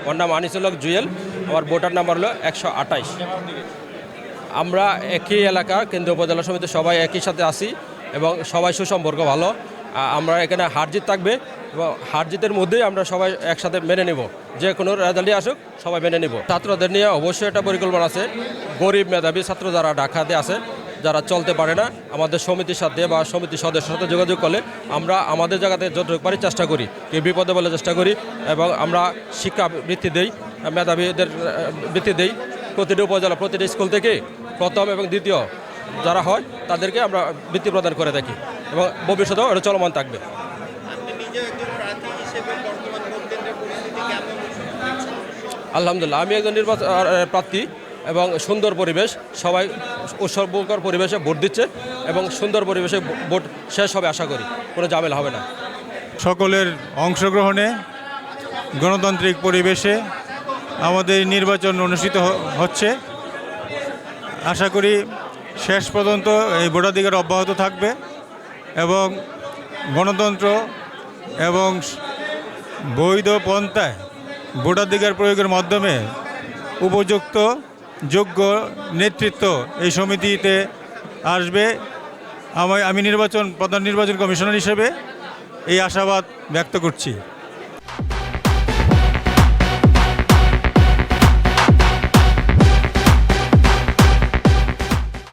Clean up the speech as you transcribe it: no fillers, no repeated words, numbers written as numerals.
ওর নাম আনিসুল হক জুয়েল, আমার voter number হলো 128। আমরা একই এলাকা কেন্দ্রীয় উপজেলা সমিতি সবাই একই সাথে আছি এবং সবাই সুসম্পর্ক ভালো। আমরা এখানে হারজিত থাকবে এবং হারজিতের মধ্যেই আমরা সবাই একসাথে মেনে নেব, যে কোনো রেজাল্টই আসুক সবাই মেনে নেব। ছাত্রদের নিয়ে অবশ্যই একটা পরিকল্পনা আছে। গরিব মেধাবী ছাত্র যারা ঢাকাতে আছে, যারা চলতে পারে না, আমাদের সমিতির সাথে বা সমিতির সদস্যের সাথে যোগাযোগ করলে আমরা আমাদের জায়গাতে যতটুকু পারি চেষ্টা করি, কেউ বিপদে বলে চেষ্টা করি এবং আমরা শিক্ষা বৃত্তি দেই, মেধাবীদের বৃত্তি দেই। প্রতিটি উপজেলা প্রতিটি স্কুল থেকে প্রথম এবং দ্বিতীয় যারা হয় তাদেরকে আমরা বৃত্তি প্রদান করে থাকি এবং ভবিষ্যতেও এটা চলমান থাকবে। আলহামদুলিল্লাহ, আমি একজন নির্বাচন প্রার্থী এবং সুন্দর পরিবেশ, সবাই উৎসবমুখর পরিবেশে ভোট দিচ্ছে এবং সুন্দর পরিবেশে ভোট শেষ হবে আশা করি, কোনো ঝামেলা হবে না। সকলের অংশগ্রহণে গণতান্ত্রিক পরিবেশে আমাদের নির্বাচন অনুষ্ঠিত হচ্ছে। আশা করি শেষ পর্যন্ত এই ভোটাধিকার অব্যাহত থাকবে এবং গণতন্ত্র এবং বৈধ পন্থায় ভোটাধিকার প্রয়োগের মাধ্যমে উপযুক্ত যোগ্য নেতৃত্ব এই সমিতিতে আসবে। আমি প্রধান নির্বাচন কমিশনার হিসেবে এই আশাবাদ ব্যক্ত করছি।